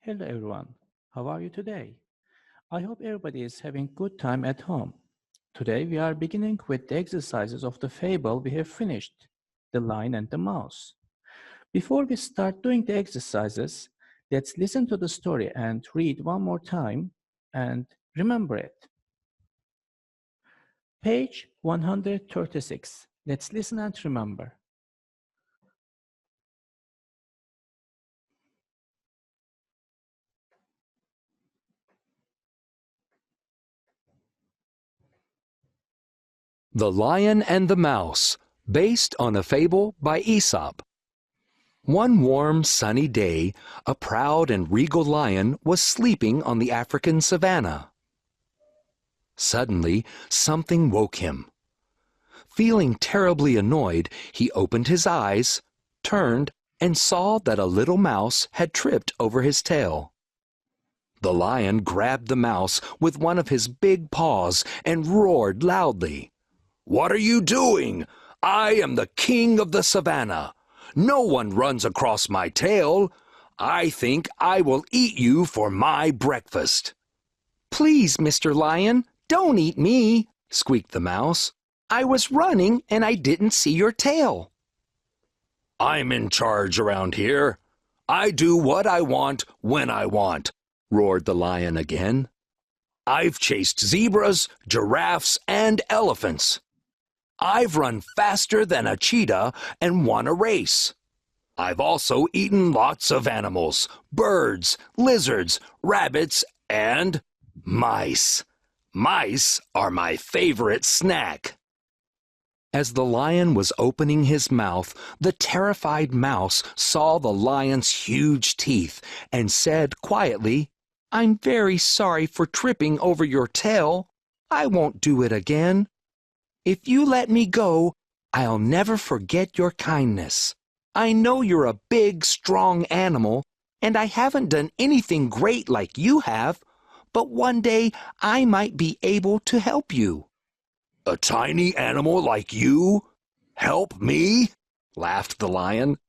Hello everyone. How are you today? I hope everybody is having good time at home. Today we are beginning with the exercises of the fable we have finished, The Lion and the Mouse. Before we start doing the exercises, let's listen to the story and read one more time and remember it. Page 136. Let's listen and remember. The Lion and the Mouse, based on a fable by Aesop. One warm, sunny day, a proud and regal lion was sleeping on the African savanna. Suddenly, something woke him. Feeling terribly annoyed, he opened his eyes, turned, and saw that a little mouse had tripped over his tail. The lion grabbed the mouse with one of his big paws and roared loudly. "What are you doing? I am the king of the savannah. No one runs across my tail. I think I will eat you for my breakfast." "Please, Mr. Lion, don't eat me," squeaked the mouse. "I was running and I didn't see your tail." "I'm in charge around here. I do what I want when I want," roared the lion again. "I've chased zebras, giraffes, and elephants. I've run faster than a cheetah and won a race. I've also eaten lots of animals, birds, lizards, rabbits, and mice. Mice are my favorite snack." As the lion was opening his mouth, the terrified mouse saw the lion's huge teeth and said quietly, "I'm very sorry for tripping over your tail. I won't do it again. If you let me go, I'll never forget your kindness. I know you're a big, strong animal, and I haven't done anything great like you have, but one day I might be able to help you." "A tiny animal like you? Help me?" laughed the lion.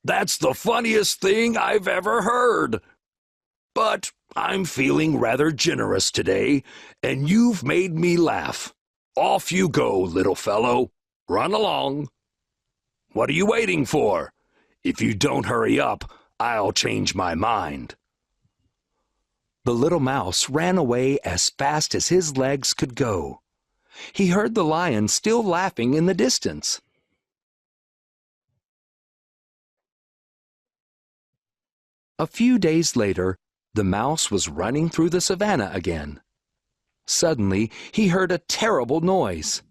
"That's the funniest thing I've ever heard. But I'm feeling rather generous today, and you've made me laugh. Off you go, little fellow. Run along. What are you waiting for? If you don't hurry up, I'll change my mind." The little mouse ran away as fast as his legs could go. He heard the lion still laughing in the distance. A few days later, the mouse was running through the savannah again. Suddenly, he heard a terrible noise.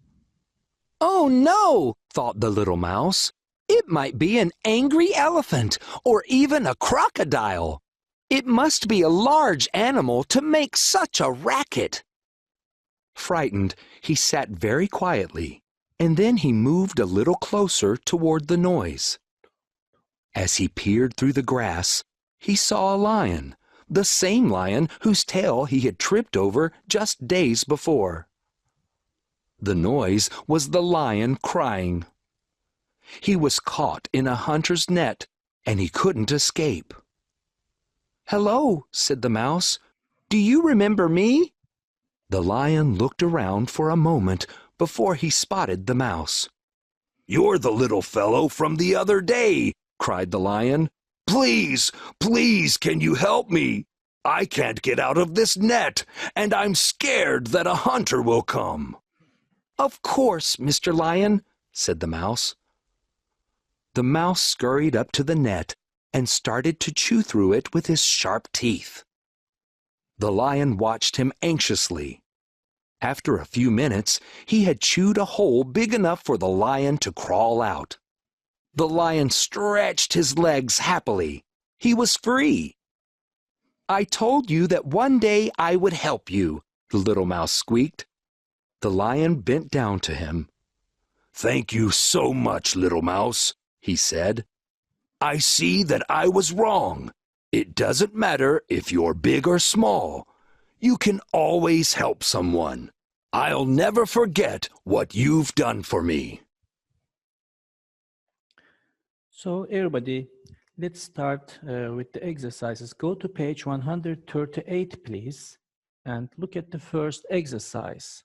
"Oh no," thought the little mouse. "It might be an angry elephant or even a crocodile. It must be a large animal to make such a racket." Frightened, he sat very quietly, and then he moved a little closer toward the noise. As he peered through the grass, he saw a lion, the same lion whose tail he had tripped over just days before. The noise was the lion crying. He was caught in a hunter's net, and he couldn't escape. "Hello," said the mouse. "Do you remember me?" The lion looked around for a moment before he spotted the mouse. "You're the little fellow from the other day," cried the lion. "Please, please, can you help me? I can't get out of this net, and I'm scared that a hunter will come." "Of course, Mr. Lion," said the mouse. The mouse scurried up to the net and started to chew through it with his sharp teeth. The lion watched him anxiously. After a few minutes, he had chewed a hole big enough for the lion to crawl out. The lion stretched his legs happily. He was free. "I told you that one day I would help you," the little mouse squeaked. The lion bent down to him. "Thank you so much, little mouse," he said. "I see that I was wrong. It doesn't matter if you're big or small. You can always help someone. I'll never forget what you've done for me." So everybody, Let's start with the exercises. Go to page 138, please, and look at the first exercise.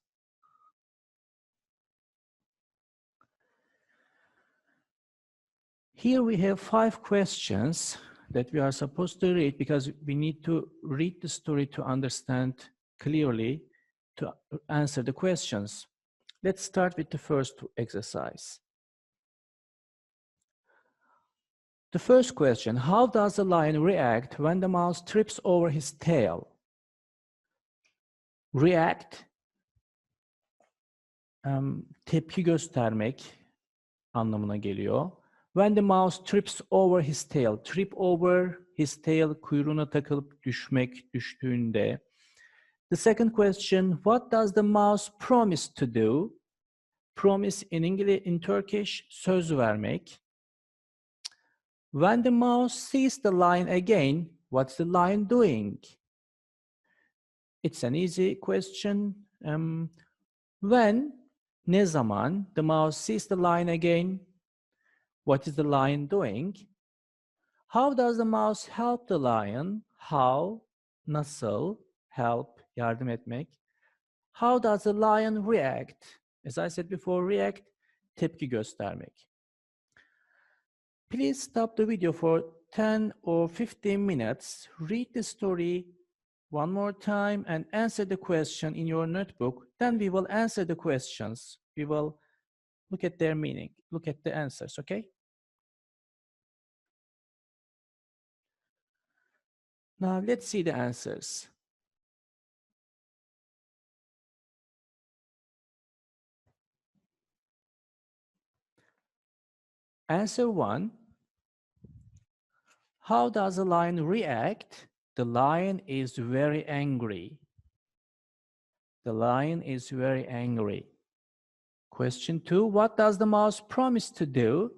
Here we have 5 questions that we are supposed to read because we need to read the story to understand clearly to answer the questions. Let's start with the first exercise. The first question, how does the lion react when the mouse trips over his tail? React, tepki göstermek anlamına geliyor. When the mouse trips over his tail, trip over his tail, kuyruğuna takılıp düşmek, düştüğünde. The second question, what does the mouse promise to do? Promise in Turkish, söz vermek. When the mouse sees the lion again, what's the lion doing? It's an easy question. When, ne zaman, the mouse sees the lion again, what is the lion doing? How does the mouse help the lion? How, nasıl, help, yardım etmek. How does the lion react? As I said before, react, tepki göstermek. Please stop the video for 10 or 15 minutes, read the story one more time and answer the question in your notebook. Then we will answer the questions. We will look at their meaning, look at the answers, okay? Now let's see the answers. Answer 1. How does the lion react? The lion is very angry. The lion is very angry. Question 2. What does the mouse promise to do?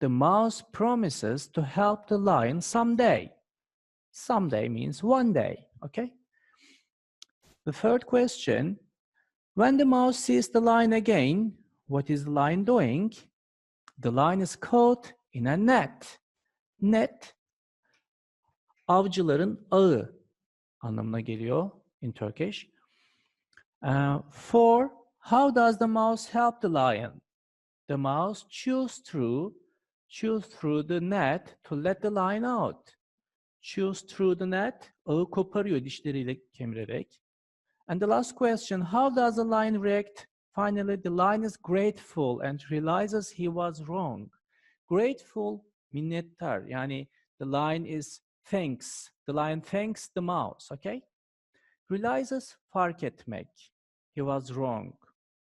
The mouse promises to help the lion someday. Someday means one day, okay? The third question. When the mouse sees the lion again, what is the lion doing? The lion is caught in a net. Net, avcıların ağı anlamına geliyor in Turkish. 4. How does the mouse help the lion? The mouse chews through the net to let the lion out. Chews through the net, ağı koparıyor dişleriyle kemirerek. And the last question, how does the lion react? Finally, the lion is grateful and realizes he was wrong. Grateful, minnettar. Yani the lion is thanks. The lion thanks the mouse, okay? Realizes, fark etmek. He was wrong.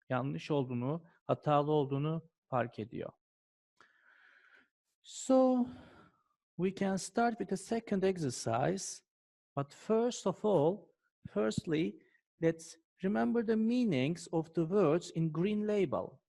Yanlış olduğunu, hatalı olduğunu fark ediyor. So, we can start with the second exercise. But first of all, firstly, let's remember the meanings of the words in green label.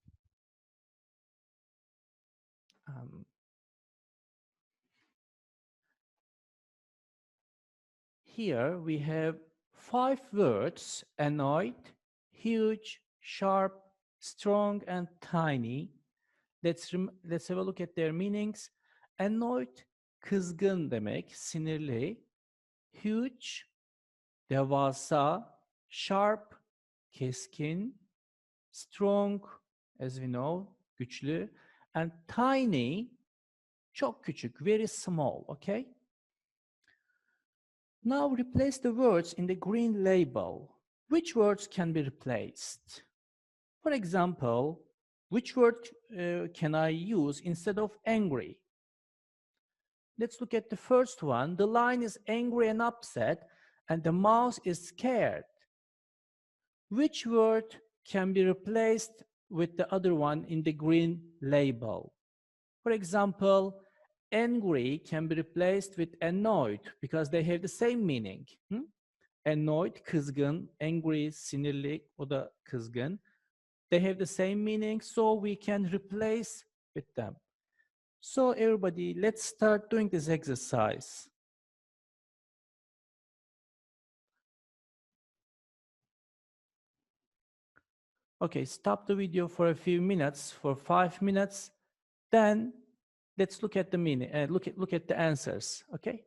Here we have 5 words: annoyed, huge, sharp, strong, and tiny. Let's have a look at their meanings. Annoyed, kızgın demek, sinirli. Huge, devasa. Sharp, keskin. Strong, as we know, güçlü. And tiny, çok küçük, very small, okay? Now replace the words in the green label. Which words can be replaced? For example, which word can I use instead of angry? Let's look at the first one. The lion is angry and upset, and the mouse is scared. Which word can be replaced with the other one in the green label? For example, angry can be replaced with annoyed because they have the same meaning. Annoyed, kızgın, angry, sinirli, o da kızgın. They have the same meaning, so we can replace with them. So everybody, let's start doing this exercise. Okay, stop the video for a few minutes, for 5 minutes. Then Let's look at the meaning. Look at the answers. Okay.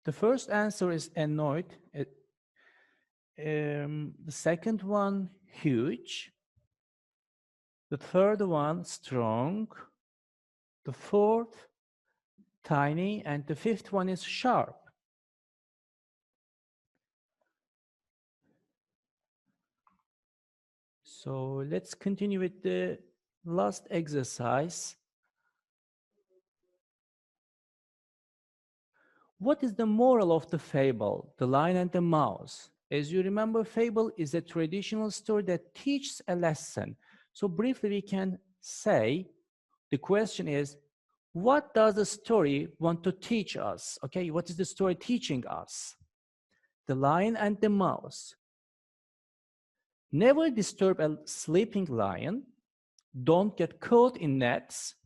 The first answer is annoyed. The second one, huge. The third one, strong. The fourth, tiny. And the fifth one is sharp. So let's continue with the last exercise. What is the moral of the fable, The Lion and the Mouse? As you remember, fable is a traditional story that teaches a lesson. So briefly, we can say, the question is, what does the story want to teach us? Okay, what is the story teaching us? The Lion and the Mouse. Never disturb a sleeping lion. Don't get caught in nets.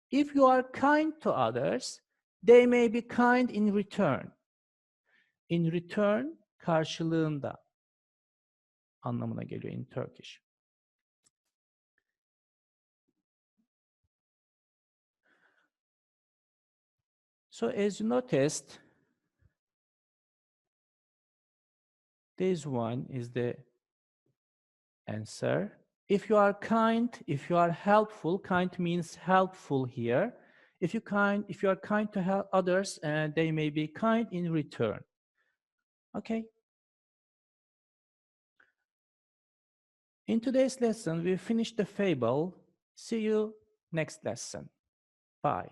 If you are kind to others, they may be kind in return. In return, karşılığında anlamına geliyor in Turkish. So as you noticed, this one is the answer. If you are kind, if you are helpful, kind means helpful here. If you are kind to help others, and they may be kind in return. Okay. In today's lesson, we finished the fable. See you next lesson. Bye.